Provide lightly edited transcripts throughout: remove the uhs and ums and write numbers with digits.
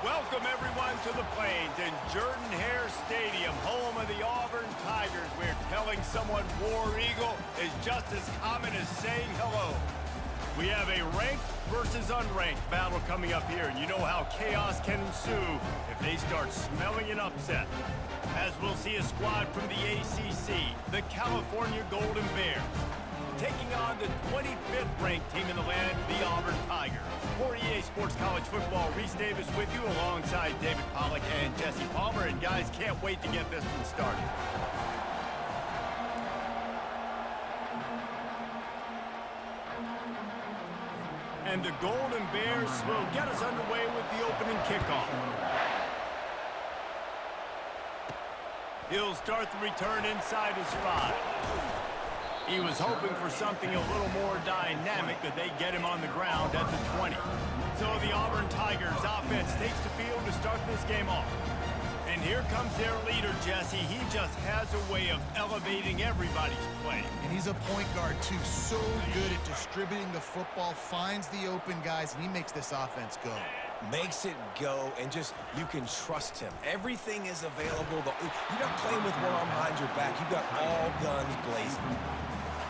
Welcome, everyone, to the Plains in Jordan-Hare Stadium, home of the Auburn Tigers, where telling someone War Eagle is just as common as saying hello. We have a ranked versus unranked battle coming up here, and you know how chaos can ensue if they start smelling an upset. As we'll see a squad from the ACC, the California Golden Bears, taking on the 25th ranked team in the land, the Auburn Tigers. For EA Sports College Football, Reese Davis with you alongside David Pollack and Jesse Palmer. And guys, can't wait to get this one started. And the Golden Bears will get us underway with the opening kickoff. He'll start the return inside his 5. He was hoping for something a little more dynamic, but they get him on the ground at the 20. So the Auburn Tigers offense takes the field to start this game off. And here comes their leader, Jesse. He just has a way of elevating everybody's play. And he's a point guard, too. So good at distributing the football, finds the open guys, and he makes this offense go. Makes it go, and just, you can trust him. Everything is available. You're not playing with one arm behind your back. You've got all guns blazing.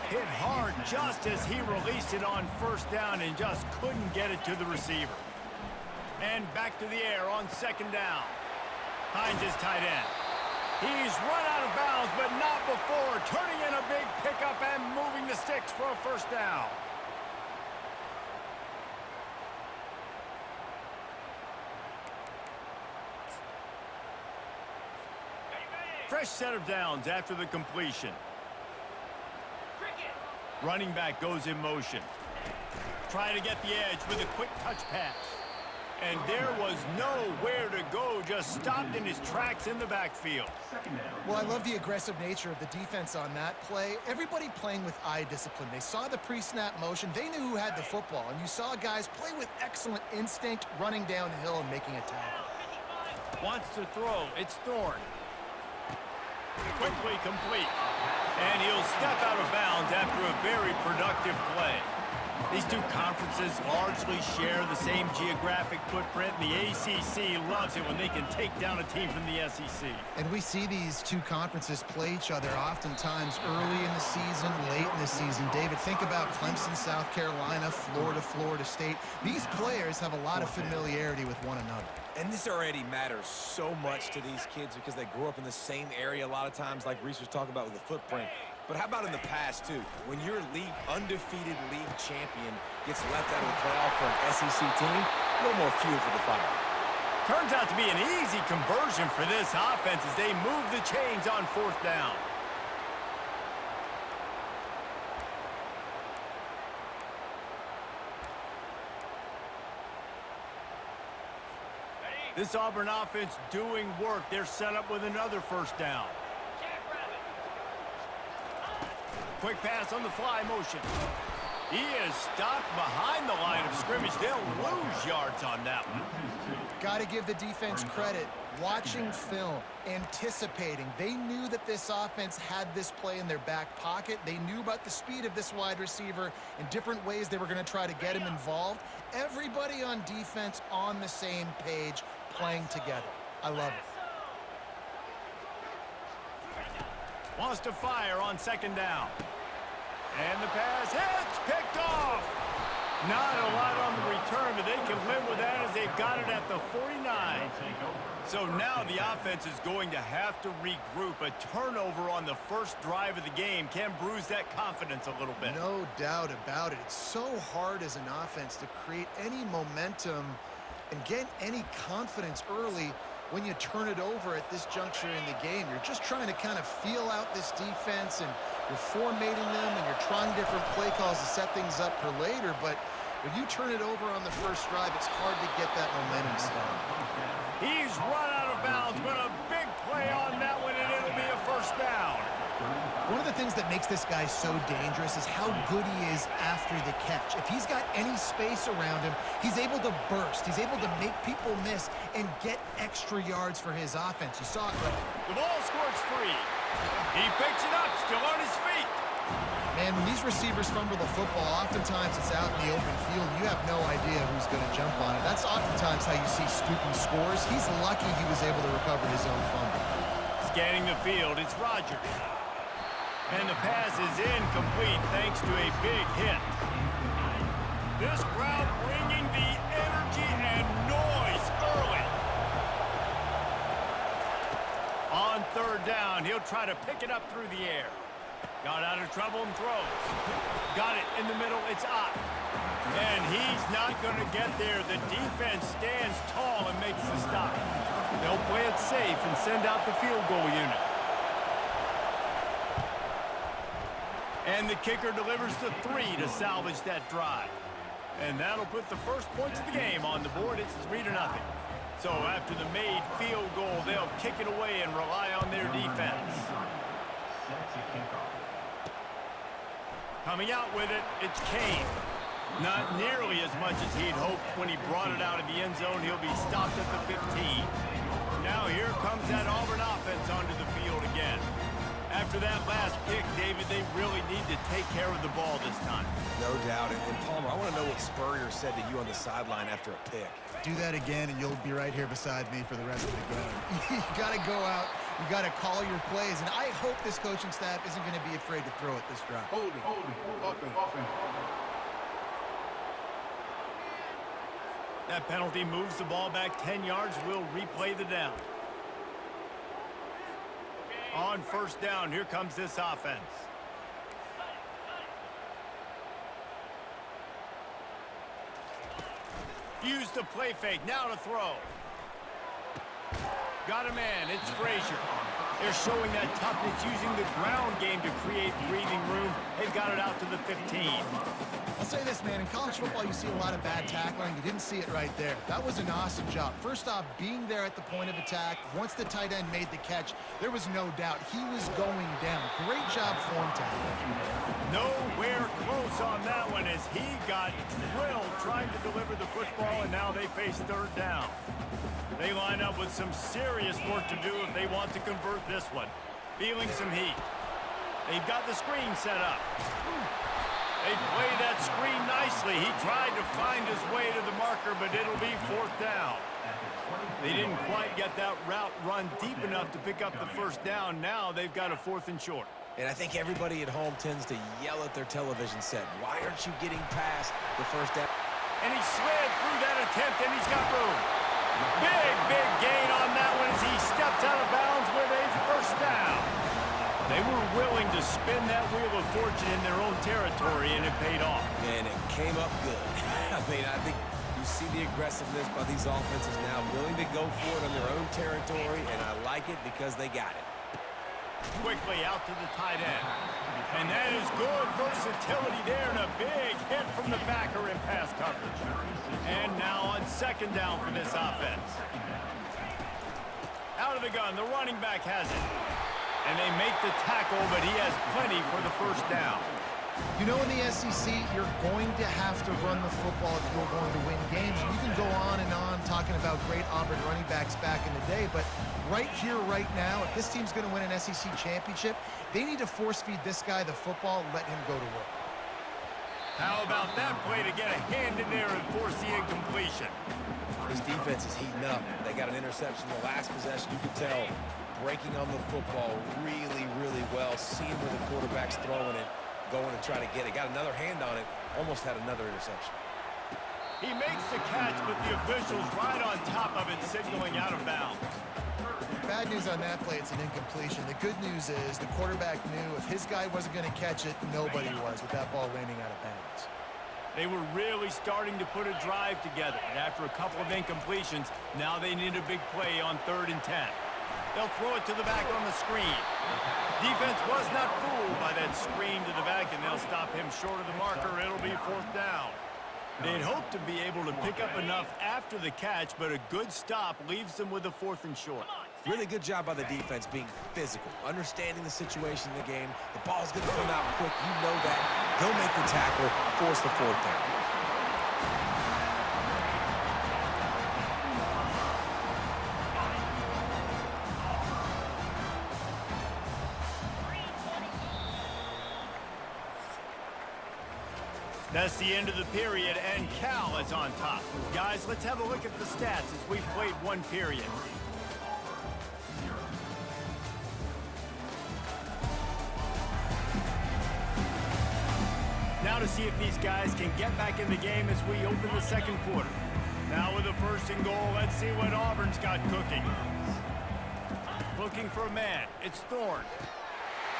Hit hard just as he released it on first down and just couldn't get it to the receiver. And back to the air on second down. Finds his tight end. He's run out of bounds, but not before turning in a big pickup and moving the sticks for a first down. Fresh set of downs after the completion. Running back goes in motion. Trying to get the edge with a quick touch pass. And there was nowhere to go, just stopped in his tracks in the backfield. Well, I love the aggressive nature of the defense on that play. Everybody playing with eye discipline. They saw the pre-snap motion. They knew who had the football. And you saw guys play with excellent instinct, running downhill and making a tackle. Wants to throw. It's Thorne. Quickly complete. And he'll step out of bounds after a very productive play. These two conferences largely share the same geographic footprint, and the ACC loves it when they can take down a team from the SEC. And we see these two conferences play each other oftentimes early in the season, late in the season. David, think about Clemson, South Carolina, Florida, Florida State. These players have a lot of familiarity with one another. And this already matters so much to these kids because they grew up in the same area a lot of times, like Reese was talking about with the footprint. But how about in the past, too? When your undefeated league champion gets left out of the playoff for an SEC team, a little more fuel for the fire. Turns out to be an easy conversion for this offense as they move the chains on fourth down. This Auburn offense doing work. They're set up with another first down. Quick pass on the fly motion. He is stopped behind the line of scrimmage. They'll lose yards on that one. Got to give the defense credit. Watching film, anticipating. They knew that this offense had this play in their back pocket. They knew about the speed of this wide receiver in different ways they were going to try to get him involved. Everybody on defense on the same page, playing together. I love it. Wants to fire on second down. And the pass hits, picked off. Not a lot on the return, but they can live with that as they've got it at the 49. So now the offense is going to have to regroup. A turnover on the first drive of the game can bruise that confidence a little bit. No doubt about it. It's so hard as an offense to create any momentum and get any confidence early when you turn it over at this juncture in the game. You're just trying to kind of feel out this defense, and you're formatting them, and you're trying different play calls to set things up for later. But when you turn it over on the first drive, it's hard to get that momentum started. He's run out of bounds, but a big play on that one, and it'll be a first down. One of the things that makes this guy so dangerous is how good he is after the catch. If he's got any space around him, he's able to burst. He's able to make people miss and get extra yards for his offense. You saw it right. The ball squirts free. He picks it up, still on his feet. Man, And when these receivers fumble the football, oftentimes it's out in the open field. You have no idea who's going to jump on it. That's oftentimes how you see Stupin scores. He's lucky he was able to recover his own fumble. Scanning the field, it's Rodgers. And the pass is incomplete thanks to a big hit. This crowd bringing the energy and noise early. On third down, he'll try to pick it up through the air. Got out of trouble and throws. Got it in the middle, it's up. And he's not going to get there. The defense stands tall and makes the stop. They'll play it safe and send out the field goal unit. And the kicker delivers the 3 to salvage that drive. And that'll put the first points of the game on the board. It's 3-0. So after the made field goal, they'll kick it away and rely on their defense. Coming out with it, it's Kane. Not nearly as much as he'd hoped when he brought it out of the end zone. He'll be stopped at the 15. Now here comes that Auburn offense onto the field again. After that last pick, David, they really need to take care of the ball this time. No doubt. And Palmer, I want to know what Spurrier said to you on the sideline after a pick. Do that again, and you'll be right here beside me for the rest of the game. You got to go out. You got to call your plays. And I hope this coaching staff isn't going to be afraid to throw it this drive. Holding, offense. That penalty moves the ball back 10 yards. We'll replay the down. On first down, here comes this offense. Use the play fake, now to throw. Got a man, it's Frazier. They're showing that toughness using the ground game to create breathing room. They've got it out to the 15. I'll say this, man. In college football, you see a lot of bad tackling. You didn't see it right there. That was an awesome job. First off, being there at the point of attack. Once the tight end made the catch, there was no doubt he was going down. Great job form tackling. Nowhere close on that one as he got drilled trying to deliver the football, and now they face third down. They line up with some serious work to do if they want to convert this one. Feeling some heat. They've got the screen set up. They play that screen nicely. He tried to find his way to the marker, but it'll be fourth down. They didn't quite get that route run deep enough to pick up the first down. Now they've got a 4th and short. And I think everybody at home tends to yell at their television set, why aren't you getting past the first down? And he slid through that attempt, and he's got room. Big gain on that one as he steps out of bounds with a first down. They were willing to spin that wheel of fortune in their own territory, and it paid off. And it came up good. I mean, I think you see the aggressiveness by these offenses now, willing to go for it on their own territory, and I like it because they got it. Quickly out to the tight end. And that is good versatility there, and a big hit from the backer in pass coverage. And now on second down for this offense. Out of the gun, the running back has it. And they make the tackle, but he has plenty for the first down. You know, in the SEC, you're going to have to run the football if you're going to win games. You can go on and on talking about great Auburn running backs back in the day, but right here, right now, if this team's going to win an SEC championship, they need to force-feed this guy the football, let him go to work. How about that play to get a hand in there and force the incompletion? This defense is heating up. They got an interception in the last possession. You could tell breaking on the football really well, seeing where the quarterback's throwing it, going to try to get it. Got another hand on it, almost had another interception. He makes the catch, but the official's right on top of it, signaling out of bounds. Bad news on that play, it's an incompletion. The good news is the quarterback knew if his guy wasn't going to catch it, nobody was with that ball landing out of bounds. They were really starting to put a drive together, and after a couple of incompletions, now they need a big play on 3rd and 10. They'll throw it to the back on the screen. Defense was not fooled by that screen to the back, and they'll stop him short of the marker. It'll be 4th down. They'd hoped to be able to pick up enough after the catch, but a good stop leaves them with a 4th and short. Really good job by the defense being physical, understanding the situation in the game. The ball's going to come out quick. You know that. They'll make the tackle, force the 4th down. That's the end of the period, and Cal is on top. Guys, let's have a look at the stats as we've played one period. Now to see if these guys can get back in the game as we open the second quarter. Now with the first and goal, let's see what Auburn's got cooking. Looking for a man. It's Thorne.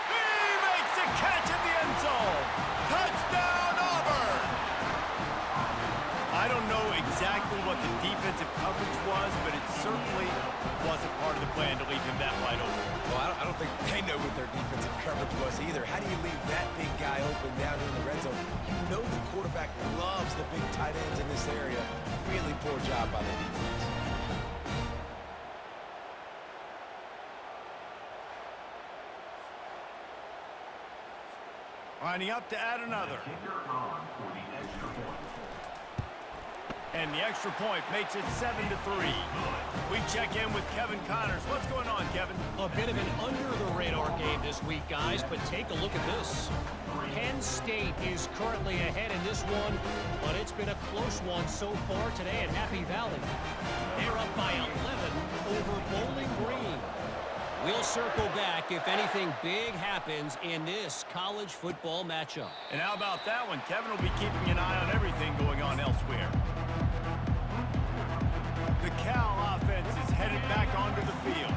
He makes a catch in the end zone. Touchdown, Auburn! I don't know exactly what the defensive coverage was, but it certainly wasn't part of the plan to leave him that wide open. Well, I don't think they know what their defensive coverage was either. How do you leave that big guy open down here in the red zone? You know the quarterback loves the big tight ends in this area. Really poor job by the defense. Lining up to add another. And the extra point makes it 7-3. We check in with Kevin Connors. What's going on, Kevin? A bit of an under-the-radar game this week, guys, but take a look at this. Penn State is currently ahead in this one, but it's been a close one so far today at Happy Valley. They're up by 11 over Bowling Green. We'll circle back if anything big happens in this college football matchup. And how about that one? Kevin will be keeping an eye on everything going on elsewhere. The Cal offense is headed back onto the field.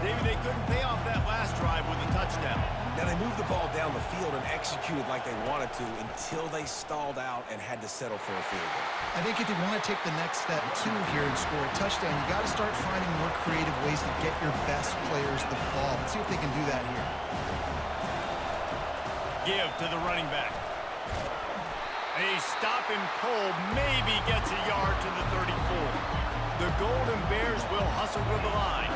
David, they couldn't pay off that last drive with a touchdown. Now, they moved the ball down the field and executed like they wanted to until they stalled out and had to settle for a field goal. I think if you want to take the next step, too, here and score a touchdown, you got to start finding more creative ways to get your best players the ball. Let's see if they can do that here. Give to the running back. They stop him cold, maybe gets a yard to the 34. The Golden Bears will hustle to the line.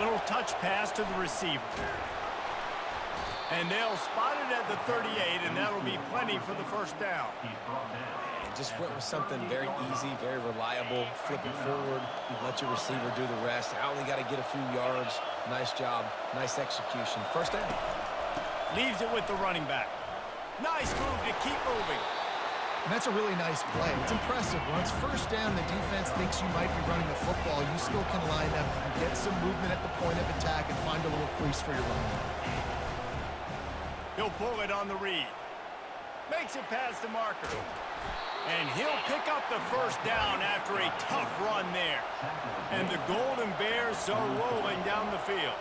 Little touch pass to the receiver. And they'll spot it at the 38, and that'll be plenty for the first down. And just went with something very easy, very reliable. Flip it forward, let your receiver do the rest. I only got to get a few yards. Nice job, nice execution. First down. Leaves it with the running back. Nice move to keep moving. And that's a really nice play. It's impressive. Once first down, the defense thinks you might be running the football. You still can line up and get some movement at the point of attack and find a little crease for your running back. He'll pull it on the read. Makes it past the marker. And he'll pick up the first down after a tough run there. And the Golden Bears are rolling down the field.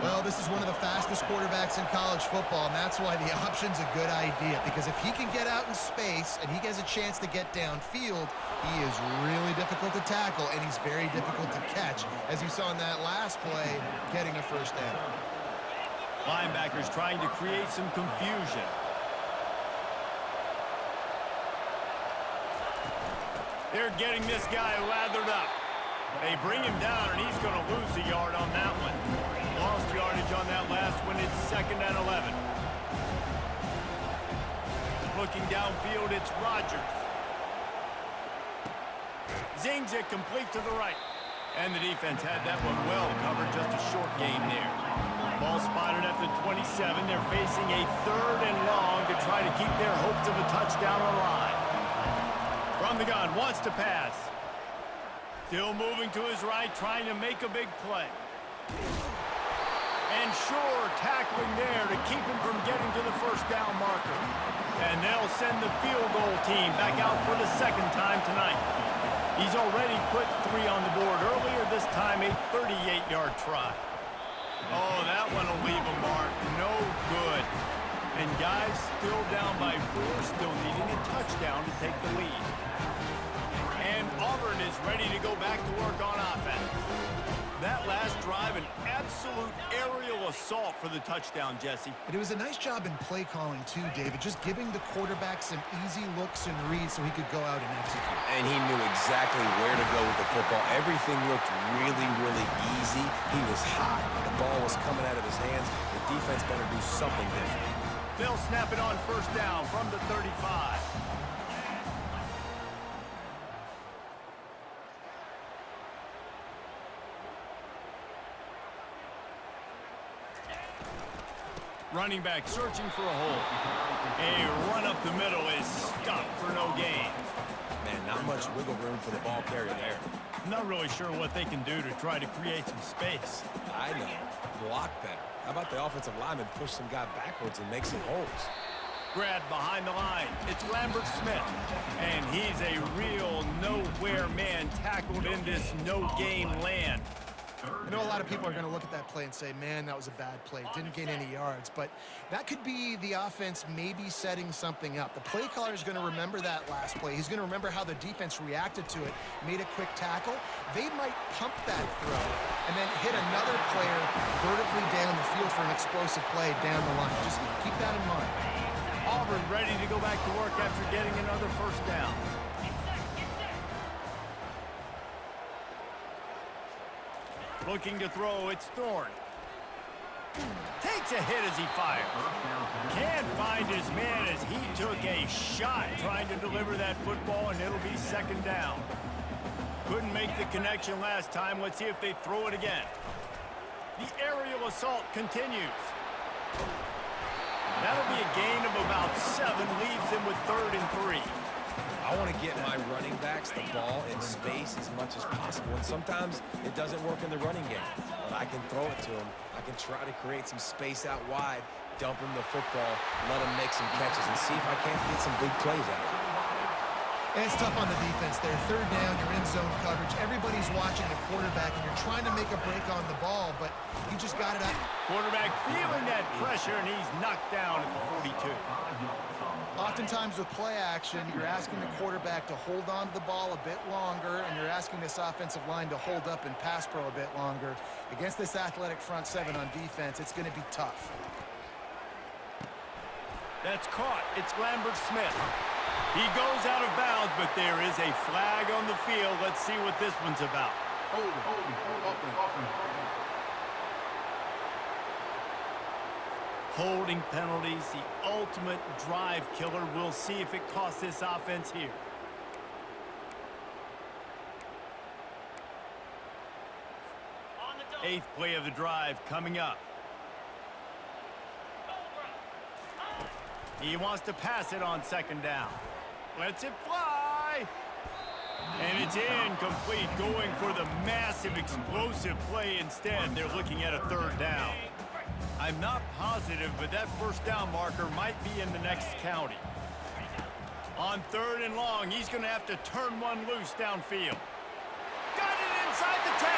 Well, this is one of the fastest quarterbacks in college football, and that's why the option's a good idea. Because if he can get out in space and he has a chance to get downfield, he is really difficult to tackle, and he's very difficult to catch. As you saw in that last play, getting a first down. Linebackers trying to create some confusion. They're getting this guy lathered up. They bring him down, and he's going to lose a yard on that one. Lost yardage on that last one. It's 2nd and 11. Looking downfield, it's Rodgers. Zings it complete to the right. And the defense had that one well covered. Just a short game there. Ball spotted at the 27. They're facing a 3rd and long to try to keep their hopes of a touchdown alive. From the gun, wants to pass. Still moving to his right, trying to make a big play. And sure, tackling there to keep him from getting to the first down marker. And they'll send the field goal team back out for the 2nd time tonight. He's already put 3 on the board earlier, this time a 38-yard try. Oh, that one will leave a mark. No good. And guys still down by 4, still needing a touchdown to take the lead. And Auburn is ready to go back to work on offense. That last drive, an absolute aerial assault for the touchdown, Jesse. But it was a nice job in play calling, too, David, just giving the quarterback some easy looks and reads so he could go out and execute. And he knew exactly where to go with the football. Everything looked really, really easy. He was hot. The ball was coming out of his hands. The defense better do something different. They'll snap it on first down from the 35. Running back searching for a hole. A run up the middle is stopped for no gain. Man, not much wiggle room for the ball carrier there. I'm not really sure what they can do to try to create some space. I know. Block better. How about the offensive lineman push some guy backwards and make some holes? Grabbed behind the line. It's Lambert Smith. And he's a real nowhere man tackled in this no-game land. I know a lot of people are going to look at that play and say, man, that was a bad play. Didn't gain any yards. But that could be the offense maybe setting something up. The play caller is going to remember that last play. He's going to remember how the defense reacted to it, made a quick tackle. They might pump that throw and then hit another player vertically down the field for an explosive play down the line. Just keep that in mind. Auburn ready to go back to work after getting another first down. Looking to throw, it's Thorne. Takes a hit as he fires. Can't find his man as he took a shot trying to deliver that football, and it'll be second down. Couldn't make the connection last time. Let's see if they throw it again. The aerial assault continues. That'll be a gain of about 7, leaves him with 3rd and 3. I want to get my running backs the ball in space as much as possible, and sometimes it doesn't work in the running game. But I can throw it to them. I can try to create some space out wide, dump him the football, let him make some catches, and see if I can't get some big plays out of it. And it's tough on the defense there. 3rd down, you're in zone coverage. Everybody's watching the quarterback, and you're trying to make a break on the ball, but he just got it up. Quarterback feeling that pressure, and he's knocked down at the 42. Oftentimes with play action, you're asking the quarterback to hold on to the ball a bit longer, and you're asking this offensive line to hold up in pass pro a bit longer. Against this athletic front 7 on defense, it's going to be tough. That's caught. It's Lambert Smith. He goes out of bounds, but there is a flag on the field. Let's see what this one's about. Holding penalties, the ultimate drive killer. We'll see if it costs this offense here. Eighth play of the drive coming up. He wants to pass it on second down. Lets it fly. And it's incomplete, going for the massive explosive play instead. They're looking at a 3rd down. I'm not positive, but that first down marker might be in the next county. On 3rd and long, he's going to have to turn one loose downfield. Got it inside the 10.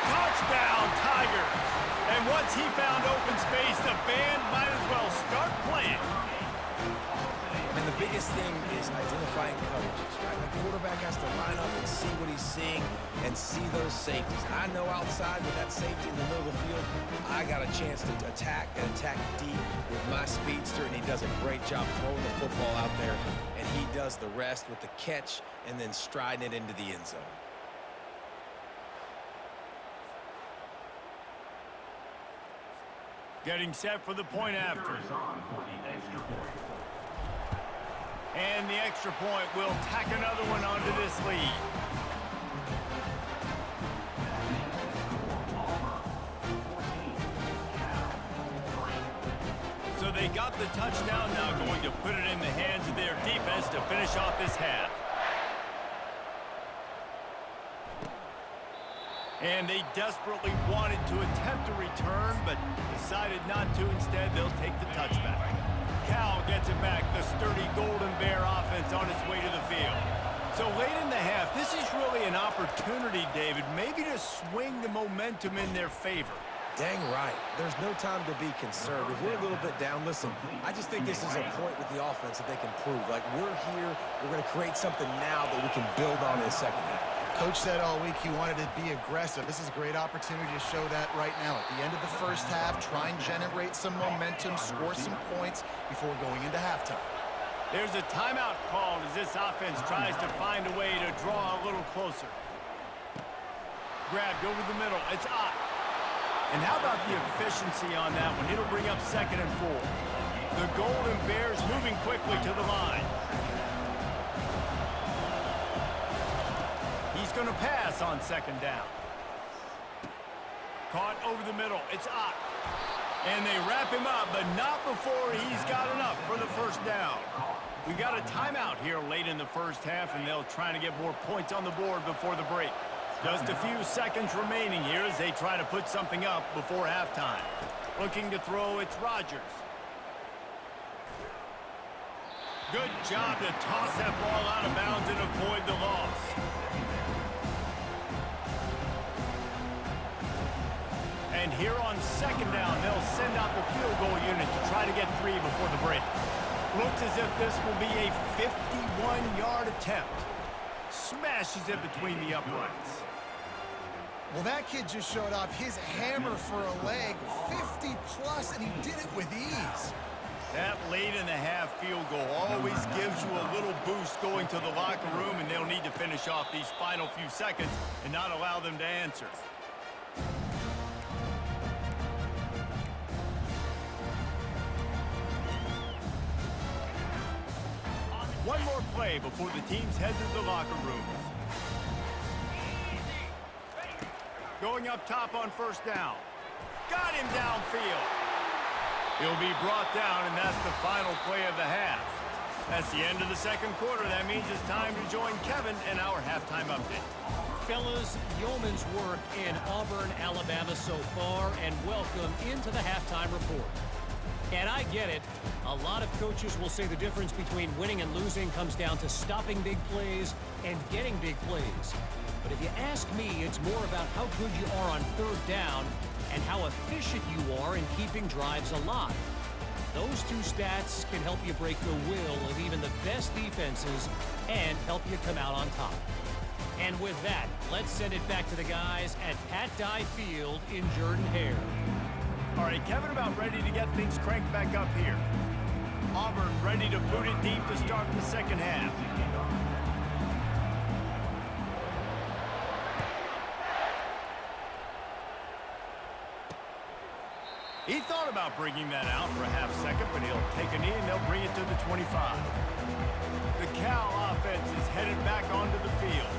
Touchdown, Tigers. And once he found open space, the band might as well start playing. And the biggest thing is identifying coverages, right? The quarterback has to line up and see what he's seeing and see those safeties. I know outside with that safety in the middle of the field, I got a chance to attack and attack deep with my speedster, and he does a great job throwing the football out there, and he does the rest with the catch and then striding it into the end zone. Getting set for the point after. And the extra point will tack another one onto this lead. So they got the touchdown, now going to put it in the hands of their defense to finish off this half. And they desperately wanted to attempt a return, but decided not to. Instead, they'll take the touchback. Cal gets it back, the sturdy Golden Bear offense on its way to the field. So late in the half, this is really an opportunity, David, maybe to swing the momentum in their favor. Dang right. There's no time to be conservative. We're a little bit down. Listen, I just think this is a point with the offense that they can prove. Like, we're here, we're going to create something now that we can build on in the second half. Coach said all week he wanted to be aggressive. This is a great opportunity to show that right now. At the end of the first half, try and generate some momentum, score some points before going into halftime. There's a timeout called as this offense tries to find a way to draw a little closer. Grabbed over the middle. It's Ott. And how about the efficiency on that one? It'll bring up 2nd and 4. The Golden Bears moving quickly to the line. He's going to pass on 2nd down. Caught over the middle. It's Ott. And they wrap him up, but not before he's got enough for the first down. We got a timeout here late in the first half, and they'll try to get more points on the board before the break. Just a few seconds remaining here as they try to put something up before halftime. Looking to throw, it's Rodgers. Good job to toss that ball out of bounds and avoid the loss. And here on second down, they'll send out the field goal unit to try to get 3 before the break. Looks as if this will be a 51-yard attempt. Smashes it between the uprights. Well, that kid just showed off his hammer for a leg, 50-plus, and he did it with ease. That late-in-the-half field goal always gives you a little boost going to the locker room, and they'll need to finish off these final few seconds and not allow them to answer. One more play before the teams head to the locker rooms. Going up top on first down. Got him downfield. He'll be brought down, and that's the final play of the half. That's the end of the second quarter. That means it's time to join Kevin in our halftime update. Fellas, yeoman's work in Auburn, Alabama so far, and welcome into the halftime report. And I get it. A lot of coaches will say the difference between winning and losing comes down to stopping big plays and getting big plays. But if you ask me, it's more about how good you are on third down and how efficient you are in keeping drives alive. Those two stats can help you break the will of even the best defenses and help you come out on top. And with that, let's send it back to the guys at Pat Dye Field in Jordan-Hare. All right, Kevin, about ready to get things cranked back up here. Auburn ready to boot it deep to start the second half. He thought about bringing that out for a half second, but he'll take a knee and they'll bring it to the 25. The Cal offense is headed back onto the field.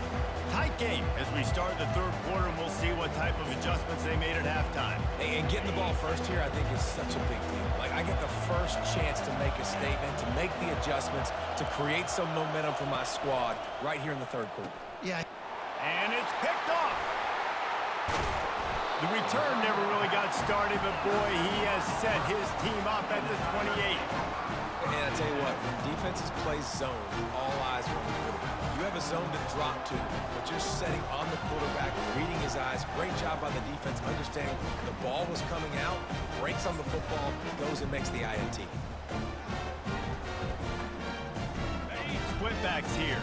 Tight game as we start the third quarter, and we'll see what type of adjustments they made at halftime. And getting the ball first here, I think, is such a big deal. Like, I get the first chance to make a statement, to make the adjustments, to create some momentum for my squad right here in the third quarter. Yeah. And it's picked off. The return never really got started, but boy, he has set his team up at the 28. And I tell you what, when defenses play zone, all eyes are on the quarterback. You have a zone to drop to, but you're setting on the quarterback, reading his eyes. Great job by the defense, understanding the ball was coming out, breaks on the football, goes and makes the INT. Split backs here.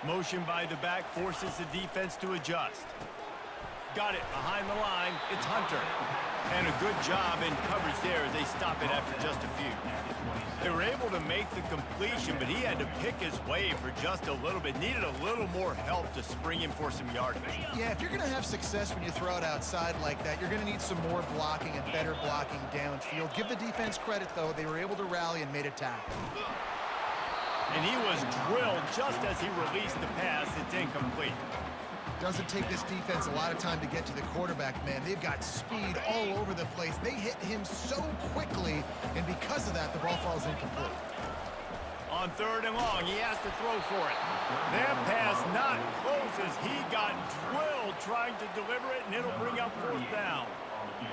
Motion by the back forces the defense to adjust. Got it behind the line. It's Hunter. And a good job in coverage there as they stop it after just a few. They were able to make the completion, but he had to pick his way for just a little bit. Needed a little more help to spring him for some yardage. Yeah, if you're going to have success when you throw it outside like that, you're going to need some more blocking and better blocking downfield. Give the defense credit, though. They were able to rally and made a tackle. And he was drilled just as he released the pass. It's incomplete. Doesn't take this defense a lot of time to get to the quarterback, man. They've got speed all over the place. They hit him so quickly, and because of that, the ball falls incomplete. On third and long, he has to throw for it. That pass not close as he got drilled trying to deliver it, and it'll bring up fourth down.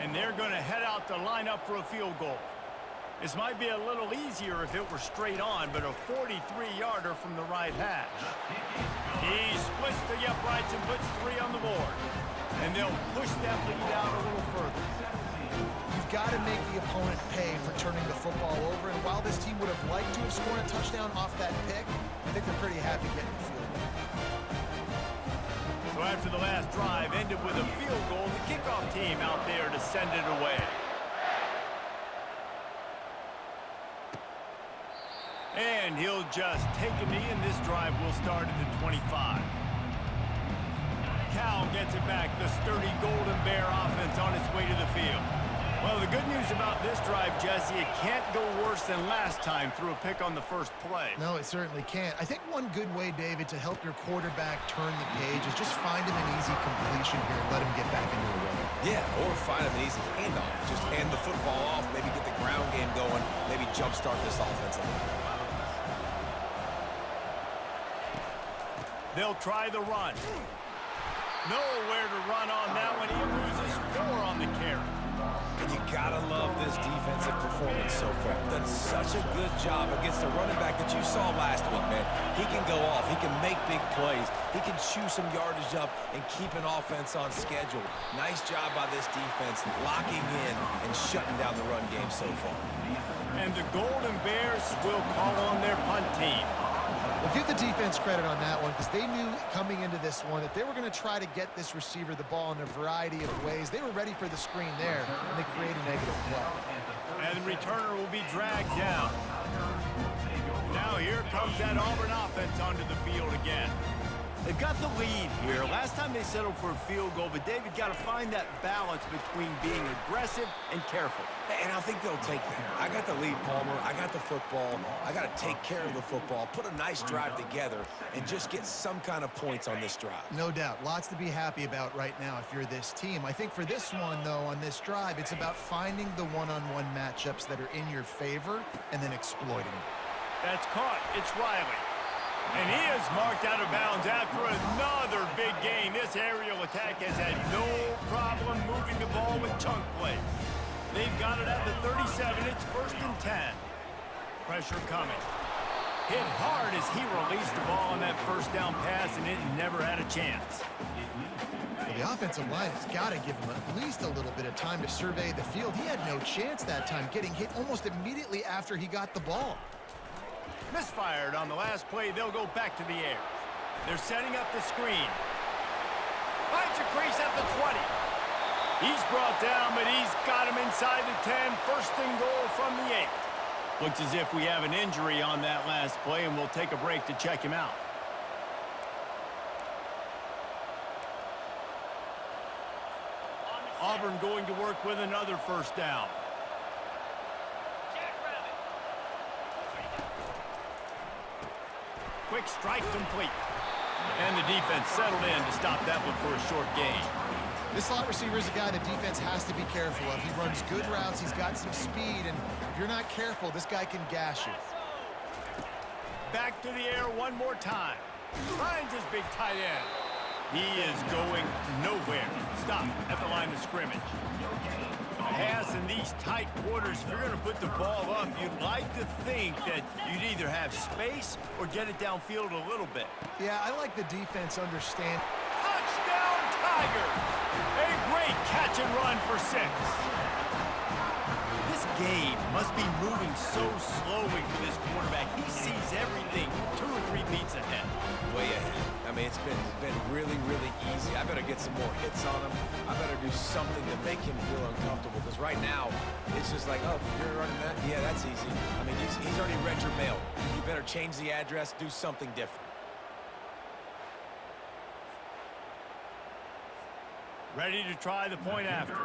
And they're going to head out to line up for a field goal. This might be a little easier if it were straight on, but a 43-yarder from the right hash. He splits the uprights and puts 3 on the board. And they'll push that lead out a little further. You've got to make the opponent pay for turning the football over, and while this team would have liked to have scored a touchdown off that pick, I think they're pretty happy getting the field goal. So after the last drive ended with a field goal, the kickoff team out there to send it away. And he'll just take a knee, and this drive will start at the 25. Cal gets it back. The sturdy Golden Bear offense on its way to the field. Well, the good news about this drive, Jesse, it can't go worse than last time through a pick on the first play. No, it certainly can't. I think one good way, David, to help your quarterback turn the page is just find him an easy completion here and let him get back into a rhythm. Yeah, or find him an easy handoff. Just hand the football off, maybe get the ground game going, maybe jumpstart this offense a little bit. They'll try the run. Nowhere to run on that one. He loses 4 on the carry. And you gotta love this defensive performance so far. Done such a good job against the running back that you saw last week, man. He can go off. He can make big plays. He can chew some yardage up and keep an offense on schedule. Nice job by this defense locking in and shutting down the run game so far. And the Golden Bears will call on their punt team. Well, give the defense credit on that one because they knew coming into this one that they were going to try to get this receiver the ball in a variety of ways. They were ready for the screen there, and they create a negative play. And the returner will be dragged down. Now here comes that Auburn offense onto the field again. They've got the lead here. Last time they settled for a field goal, but David got to find that balance between being aggressive and careful. And I think they'll take that. I got the lead, Palmer. I got the football. I got to take care of the football, put a nice drive together, and just get some kind of points on this drive. No doubt. Lots to be happy about right now if you're this team. I think for this one, though, on this drive, it's about finding the one-on-one matchups that are in your favor and then exploiting them. That's caught. It's Riley. And he is marked out of bounds after another big gain. This aerial attack has had no problem moving the ball with chunk plays. They've got it at the 37. It's 1st and 10. Pressure coming. Hit hard as he released the ball on that first down pass, and it never had a chance. The offensive line has got to give him at least a little bit of time to survey the field. He had no chance that time, getting hit almost immediately after he got the ball. Misfired on the last play. They'll go back to the air. They're setting up the screen. Finds a crease at the 20. He's brought down, but he's got him inside the 10. 1st and goal from the 8. Looks as if we have an injury on that last play, and we'll take a break to check him out. Auburn going to work with another 1st down. Quick strike complete. And the defense settled in to stop that one for a short gain. This slot receiver is a guy the defense has to be careful of. He runs good routes. He's got some speed, and if you're not careful, this guy can gash you. Back to the air one more time. Finds his big tight end. He is going nowhere. Stop at the line of scrimmage. Pass in these tight quarters, if you're going to put the ball up, you'd like to think that you'd either have space or get it downfield a little bit. Yeah, I like the defense understand. Touchdown, Tigers! A great catch and run for 6. This game must be moving so slowly for this quarterback. He sees everything 2 or 3 beats ahead. Way ahead. I mean, it's been really, really easy. I better get some more hits on him. I better do something to make him feel uncomfortable, because right now, it's just like, oh, you're running that? Yeah, that's easy. I mean, he's already read your mail. You better change the address, do something different. Ready to try the point after.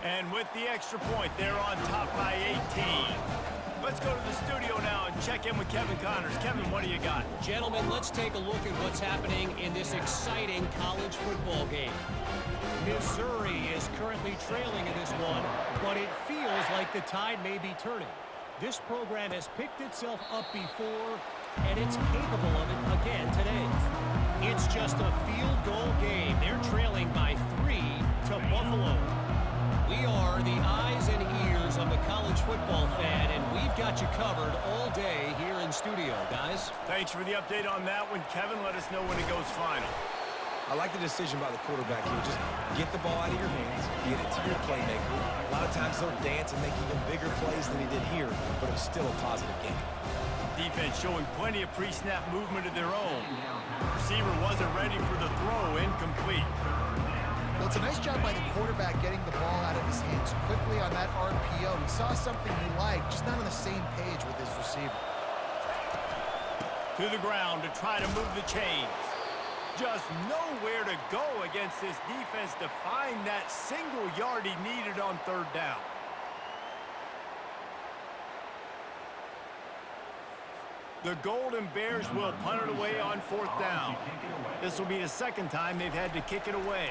And with the extra point, they're on top by 18. Let's go to the studio now and check in with Kevin Connors. Kevin, what do you got? Gentlemen, let's take a look at what's happening in this exciting college football game. Missouri is currently trailing in this one, but it feels like the tide may be turning. This program has picked itself up before, and it's capable of it again today. It's just a field goal game. They're trailing by 3 to Buffalo. We are the eyes and ears of the college football fan, and we've got you covered all day here in studio, guys. Thanks for the update on that one, Kevin. Let us know when it goes final. I like the decision by the quarterback here. Just get the ball out of your hands, get it to your playmaker. A lot of times he'll dance and make even bigger plays than he did here, but it was still a positive game. Defense showing plenty of pre-snap movement of their own. Receiver wasn't ready for the throw, incomplete. Well, it's a nice job by the quarterback getting the ball out of his hands quickly on that RPO. He saw something he liked, just not on the same page with his receiver. To the ground to try to move the chains. just nowhere to go against this defense to find that single yard he needed on third down. The Golden Bears will punt it away on fourth down. This will be the second time they've had to kick it away.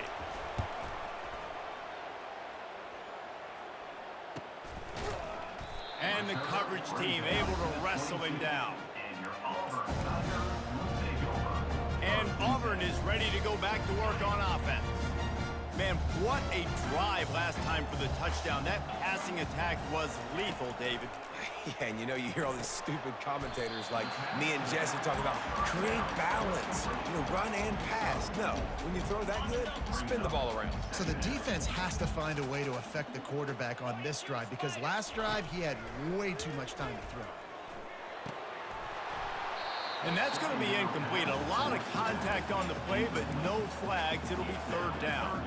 And the coverage team able to wrestle him down. And Auburn is ready to go back to work on offense. Man, what a drive last time for the touchdown. That passing attack was lethal, David. Yeah, and you hear all these stupid commentators like me and Jesse talking about create balance, run and pass. No, when you throw that good, spin the ball around. So the defense has to find a way to affect the quarterback on this drive because last drive he had way too much time to throw. And that's going to be incomplete. A lot of contact on the play, but no flags. It'll be third down.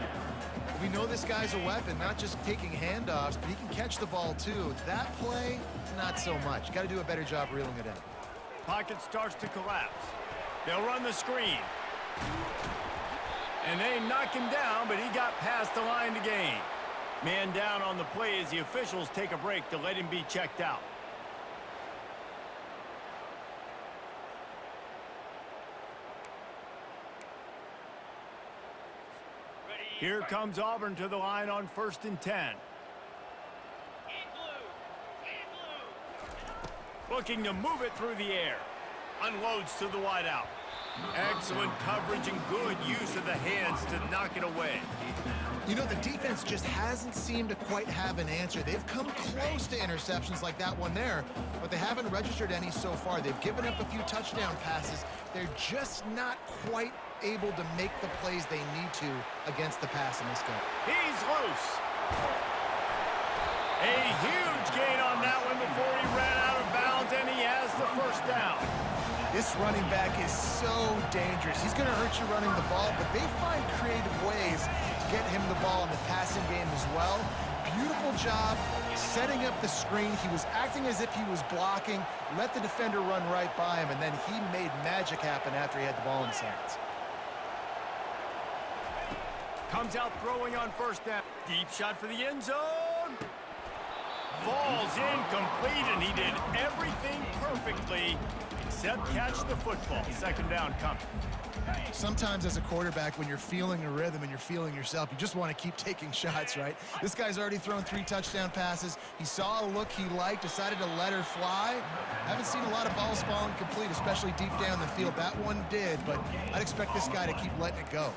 We know this guy's a weapon, not just taking handoffs, but he can catch the ball too. That play, not so much. Got to do a better job reeling it in. Pocket starts to collapse. They'll run the screen. And they knock him down, but he got past the line to gain. Man down on the play as the officials take a break to let him be checked out. Here comes Auburn to the line on 1st and 10. Looking to move it through the air. Unloads to the wideout. Excellent coverage and good use of the hands to knock it away. The defense just hasn't seemed to quite have an answer. They've come close to interceptions like that one there, but they haven't registered any so far. They've given up a few touchdown passes. They're just not quite able to make the plays they need to against the pass in this game. He's loose. A huge gain on that one before he ran out of bounds, and he has the first down. This running back is so dangerous. He's going to hurt you running the ball, but they find creative ways to get him the ball in the passing game as well. Beautiful job setting up the screen. He was acting as if he was blocking, let the defender run right by him, and then he made magic happen after he had the ball in his hands. Comes out throwing on first down. Deep shot for the end zone. Falls incomplete, and he did everything perfectly except catch the football. Second down coming. Sometimes as a quarterback, when you're feeling a rhythm and you're feeling yourself, you just want to keep taking shots, right? This guy's already thrown 3 touchdown passes. He saw a look he liked, decided to let her fly. Haven't seen a lot of balls falling complete, especially deep down the field. That one did, but I'd expect this guy to keep letting it go.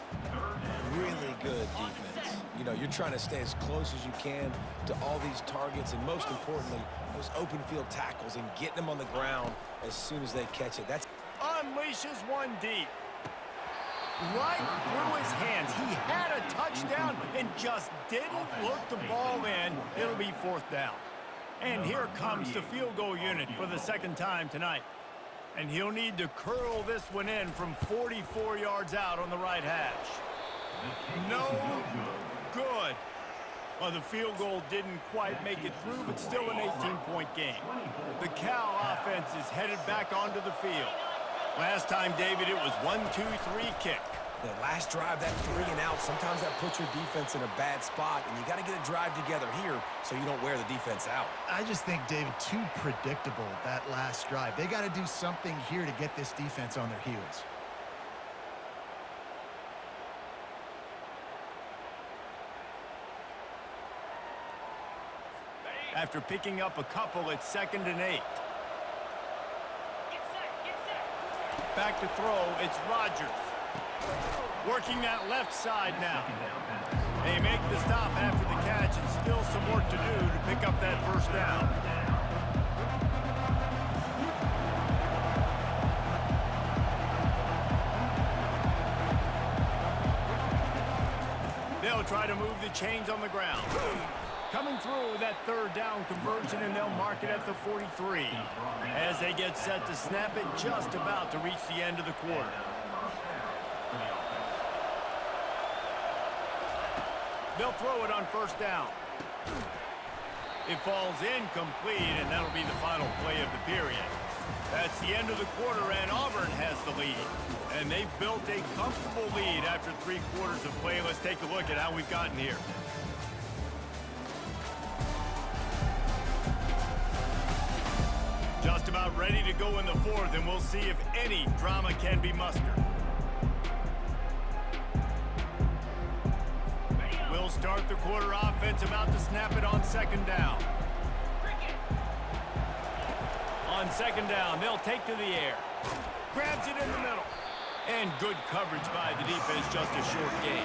Really good defense. You're trying to stay as close as you can to all these targets, and most importantly, those open field tackles and getting them on the ground as soon as they catch it. That's unleashes one deep. Right through his hands. He had a touchdown and just didn't look the ball in. It'll be fourth down. And here comes the field goal unit for the second time tonight. And he'll need to curl this one in from 44 yards out on the right hash. No good. Well, the field goal didn't quite make it through, but still an 18-point game. The Cal offense is headed back onto the field. Last time, David, it was 1-2-3 kick. The last drive, that 3 and out, sometimes that puts your defense in a bad spot, and you got to get a drive together here so you don't wear the defense out. I just think, David, too predictable, that last drive. They got to do something here to get this defense on their heels. After picking up a couple, it's 2nd and 8. Back to throw, it's Rodgers. Working that left side now. They make the stop after the catch, and still some work to do to pick up that first down. They'll try to move the chains on the ground. Coming through with that third down conversion, and they'll mark it at the 43 as they get set to snap it just about to reach the end of the quarter. They'll throw it on first down. It falls incomplete, and that'll be the final play of the period. That's the end of the quarter, and Auburn has the lead. And they've built a comfortable lead after 3 quarters of play. Let's take a look at how we've gotten here. Just about ready to go in the 4th, and we'll see if any drama can be mustered. We'll start the quarter offense, about to snap it on 2nd down. On 2nd down, they'll take to the air. Grabs it in the middle. And good coverage by the defense, just a short gain.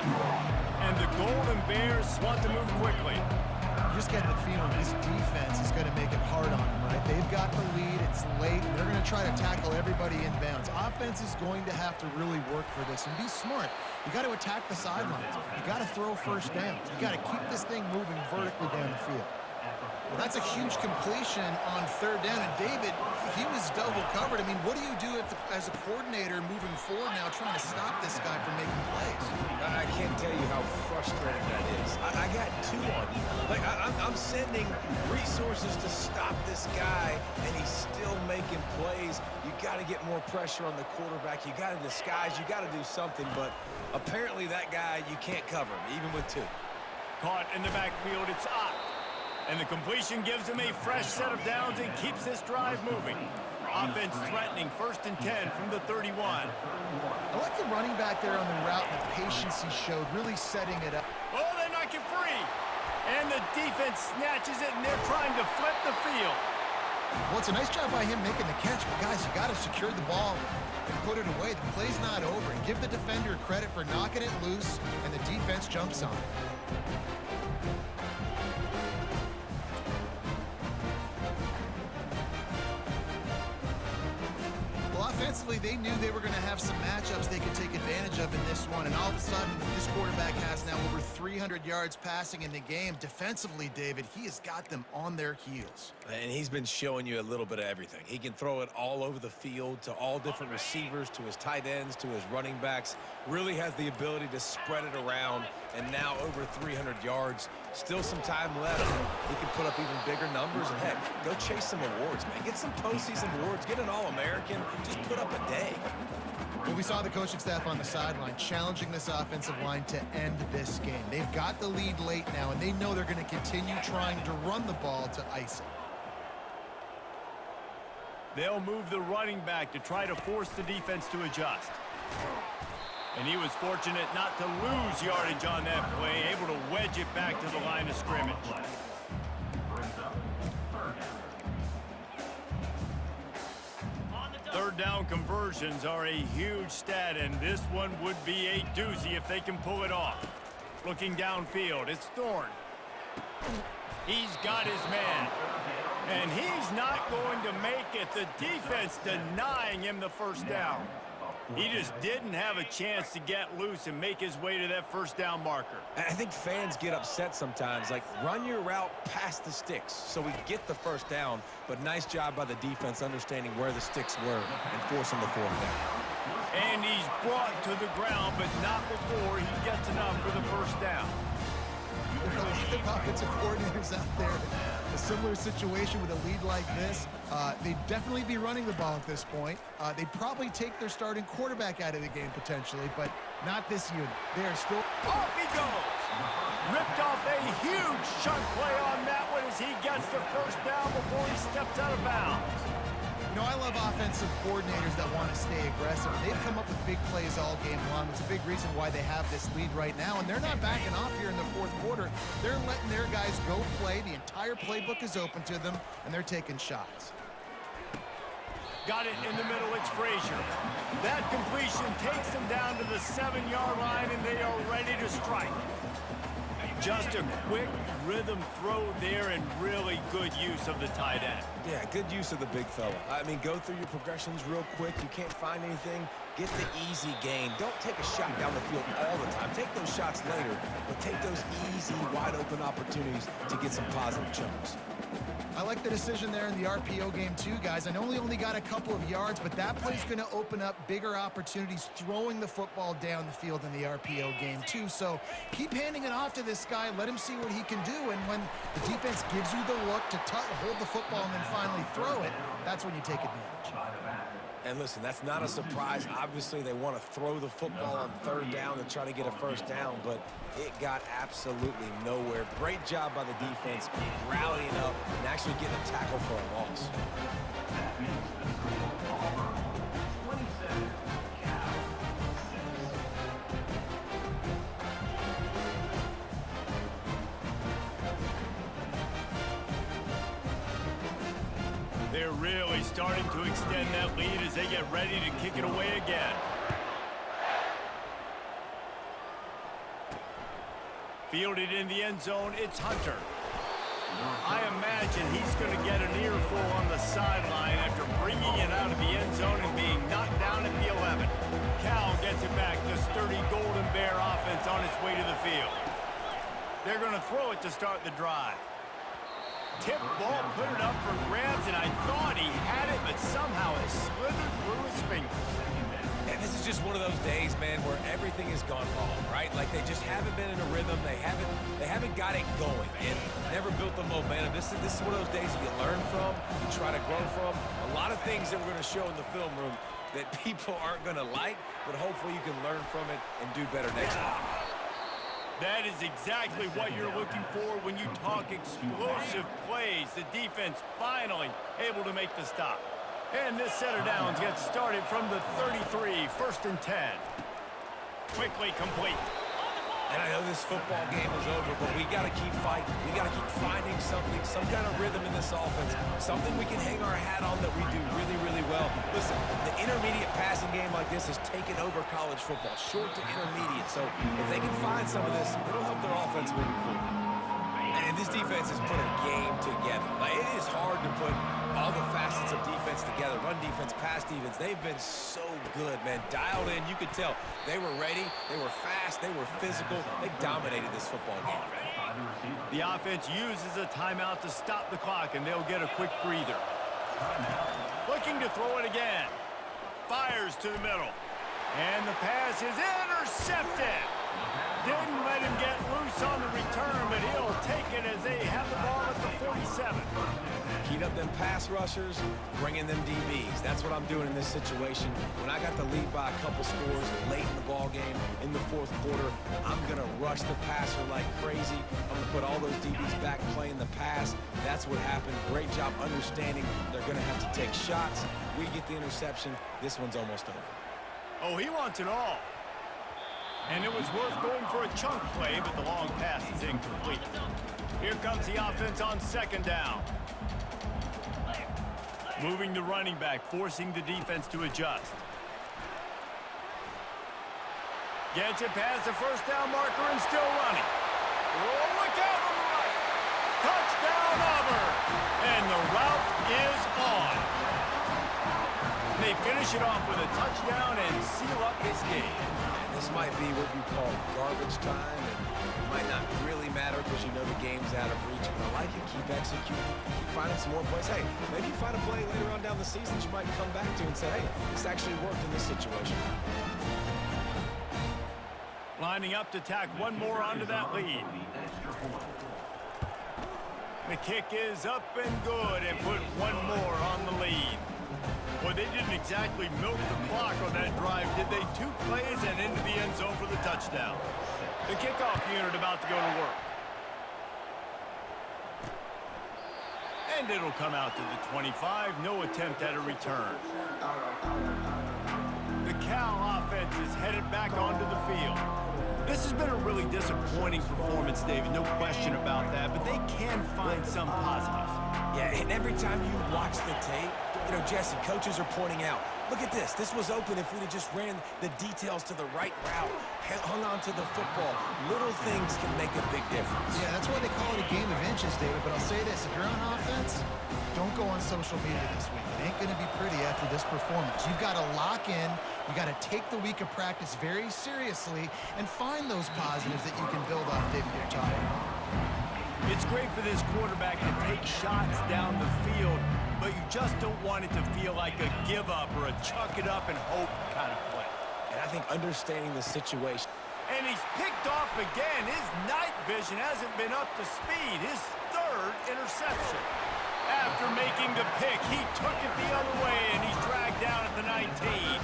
And the Golden Bears want to move quickly. You just get the feeling this defense is going to make it hard on them, right? They've got the lead. It's late. And they're going to try to tackle everybody inbounds. Offense is going to have to really work for this and be smart. You got to attack the sidelines. You got to throw first downs. You got to keep this thing moving vertically down the field. Well, that's a huge completion on 3rd down. And David, he was double covered. I mean, what do you do as a coordinator moving forward now trying to stop this guy from making plays? I can't tell you how frustrating that is. I got 2 on you. Like, I'm sending resources to stop this guy, and he's still making plays. You got to get more pressure on the quarterback. You got to disguise. You got to do something. But apparently that guy, you can't cover him, even with 2. Caught in the backfield, it's Ott. And the completion gives him a fresh set of downs and keeps this drive moving. Offense threatening 1st and 10 from the 31. I like the running back there on the route and the patience he showed, really setting it up. Oh, they knock it free. And the defense snatches it, and they're trying to flip the field. Well, it's a nice job by him making the catch, but guys, you got to secure the ball and put it away. The play's not over. And give the defender credit for knocking it loose, and the defense jumps on it. Offensively, they knew they were going to have some matchups they could take advantage of in this one, and all of a sudden, this quarterback has now over 300 yards passing in the game. Defensively, David, he has got them on their heels. And he's been showing you a little bit of everything. He can throw it all over the field to all different receivers, to his tight ends, to his running backs. Really has the ability to spread it around, and now over 300 yards. Still some time left. He can put up even bigger numbers, and heck, go chase some awards, man. Get some postseason awards. Get an All-American. Just put up a day. Well, we saw the coaching staff on the sideline challenging this offensive line to end this game. They've got the lead late now, and they know they're going to continue trying to run the ball to ice it. They'll move the running back to try to force the defense to adjust. And he was fortunate not to lose yardage on that play, able to wedge it back to the line of scrimmage. Third down conversions are a huge stat, and this one would be a doozy if they can pull it off. Looking downfield, it's Thorne. He's got his man. And he's not going to make it. The defense denying him the first down. He just didn't have a chance to get loose and make his way to that first down marker. I think fans get upset sometimes. Like, run your route past the sticks so we get the first down. But nice job by the defense understanding where the sticks were and forcing the 4th down. And he's brought to the ground, but not before he gets enough for the first down. There are a lot of offensive coordinators out there. A similar situation with a lead like this. They'd definitely be running the ball at this point. They'd probably take their starting quarterback out of the game potentially, but not this unit. They are still... Off he goes! Ripped off a huge chunk play on that one as he gets the first down before he steps out of bounds. You know, I love offensive coordinators that want to stay aggressive. They've come up with big plays all game long. It's a big reason why they have this lead right now, and they're not backing off here in the 4th quarter. They're letting their guys go play. The entire playbook is open to them, and they're taking shots. Got it in the middle, it's Frazier. That completion takes them down to the 7-yard line, and they are ready to strike. Just a quick rhythm throw there and really good use of the tight end. Yeah, good use of the big fella. I mean, go through your progressions real quick. You can't find anything. Get the easy gain. Don't take a shot down the field all the time. Take those shots later, but take those easy, wide-open opportunities to get some positive chunks. I like the decision there in the RPO game too, guys. I know he only got a couple of yards, but that play's going to open up bigger opportunities throwing the football down the field in the RPO game too. So keep handing it off to this guy. Let him see what he can do. And when the defense gives you the look to hold the football and then finally throw it, that's when you take advantage. And listen, that's not a surprise. Obviously, they want to throw the football on third down and try to get a first down, but it got absolutely nowhere. Great job by the defense rallying up and actually getting a tackle for a loss. They're really starting to extend that lead as they get ready to kick it away again. Fielded in the end zone, it's Hunter. I imagine he's going to get an earful on the sideline after bringing it out of the end zone and being knocked down at the 11. Cal gets it back. The sturdy Golden Bear offense on its way to the field. They're going to throw it to start the drive. Tip ball, put it up for grabs, and I thought he had it, but somehow it slithered through his fingers. And this is just one of those days, man, where everything has gone wrong, right? Like they just haven't been in a rhythm. They haven't got it going and never built the momentum. This is one of those days that you learn from, you try to grow from. A lot of things that we're going to show in the film room that people aren't going to like, but hopefully you can learn from it and do better next time. That is exactly what you're looking for when you talk explosive plays. The defense finally able to make the stop. And this set of downs gets started from the 33, 1st and 10. Quickly complete. And I know this football game is over, but we got to keep fighting. We got to keep finding something, some kind of rhythm in this offense, something we can hang our hat on that we do really, really well. Listen, the intermediate passing game like this has taken over college football, short to intermediate. So if they can find some of this, it'll help their offense moving forward. And this defense has put a game together. Like, it is hard to put all the facets of defense together. Run defense, pass defense. They've been so good, man. Dialed in. You could tell they were ready. They were fast. They were physical. They dominated this football game. The offense uses a timeout to stop the clock, and they'll get a quick breather. Looking to throw it again. Fires to the middle. And the pass is intercepted. Didn't let him get loose on the return, but he'll take it as they have the ball at the 47. Heat up them pass rushers, bring in them DBs. That's what I'm doing in this situation. When I got the lead by a couple scores late in the ball game, in the 4th quarter, I'm going to rush the passer like crazy. I'm going to put all those DBs back playing the pass. That's what happened. Great job understanding they're going to have to take shots. We get the interception. This one's almost over. Oh, he wants it all. And it was worth going for a chunk play, but the long pass is incomplete. Here comes the offense on 2nd down. Moving the running back, forcing the defense to adjust. Gets it past the 1st down marker and still running. Oh, look out on the right. Touchdown, Auburn. And the route is on. They finish it off with a touchdown and seal up this game. This might be what you call garbage time, and it might not really matter because you know the game's out of reach, but I like it. Keep executing, keep finding some more plays. Hey, maybe you find a play later on down the season that you might come back to and say, hey, this actually worked in this situation. Lining up to tack one more onto that lead. The kick is up and good and put one more on the lead. Well, they didn't exactly milk the clock on that drive, did they? 2 plays and into the end zone for the touchdown. The kickoff unit about to go to work. And it'll come out to the 25. No attempt at a return. The Cal offense is headed back onto the field. This has been a really disappointing performance, David. No question about that, but they can find some positives. Yeah, and every time you watch the tape, You know, Jesse, coaches are pointing out, look at this. This was open if we'd have just ran the details to the right route, hung on to the football. Little things can make a big difference. Yeah, that's why they call it a game of inches, David. But I'll say this, if you're on offense, don't go on social media this week. It ain't going to be pretty after this performance. You've got to lock in. You got to take the week of practice very seriously and find those positives that you can build off, David. You're tired. It's great for this quarterback to take shots down the field, but you just don't want it to feel like a give-up or a chuck it up and hope kind of play. And I think understanding the situation. And he's picked off again. His night vision hasn't been up to speed. His third interception. After making the pick, he took it the other way, and he's dragged down at the 19.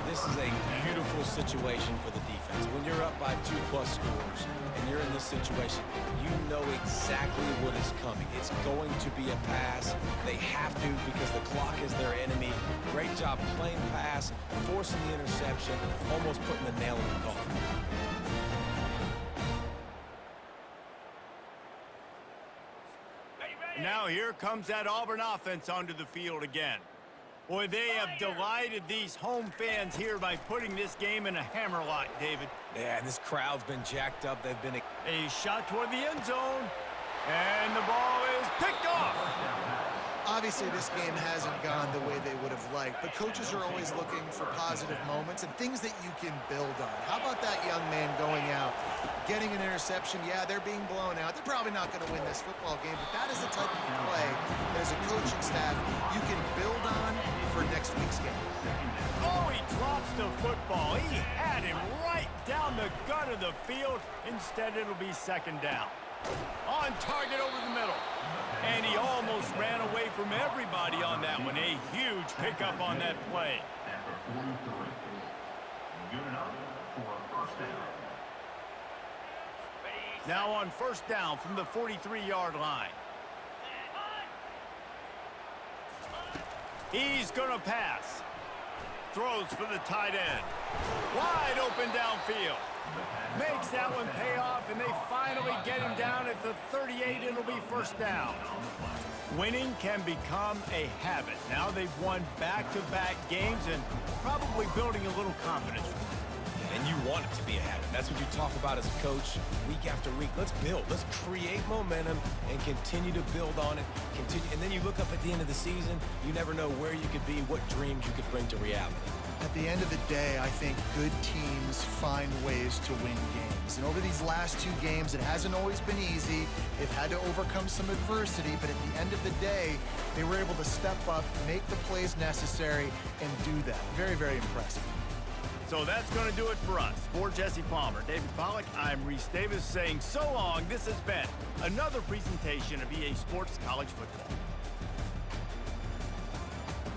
This is a beautiful situation for the defense. When you're up by 2+ scores and you're in this situation, you know exactly what is coming. It's going to be a pass. They have to because the clock is their enemy. Great job playing pass, forcing the interception, almost putting the nail in the coffin. Now here comes that Auburn offense onto the field again. Boy, they have delighted these home fans here by putting this game in a hammerlock, David. Yeah, and this crowd's been jacked up. They've been... A shot toward the end zone, and the ball is picked off. Obviously, this game hasn't gone the way they would have liked, but coaches are always looking for positive moments and things that you can build on. How about that young man going out, getting an interception? Yeah, they're being blown out. They're probably not going to win this football game, but that is the type of play that as a coaching staff you can build on for next week's game. Oh, he drops the football. He had him right down the gut of the field. Instead, it'll be second down. On target over the middle. And he almost ran away from everybody on that one. A huge pickup on that play. Now on first down from the 43-yard line. He's going to pass. Throws for the tight end. Wide open downfield. Makes that one pay off, and they finally get him down at the 38. It'll be first down. Winning can become a habit. Now they've won back-to-back games and probably building a little confidence. And you want it to be a habit. That's what you talk about as a coach week after week. Let's build. Let's create momentum and continue to build on it. And then you look up at the end of the season, you never know where you could be, what dreams you could bring to reality. At the end of the day, I think good teams find ways to win games. And over these last 2 games, it hasn't always been easy. They've had to overcome some adversity, but at the end of the day, they were able to step up, make the plays necessary, and do that. Very, very impressive. So that's going to do it for us. For Jesse Palmer, David Pollack, I'm Reese Davis saying so long. This has been another presentation of EA Sports College Football.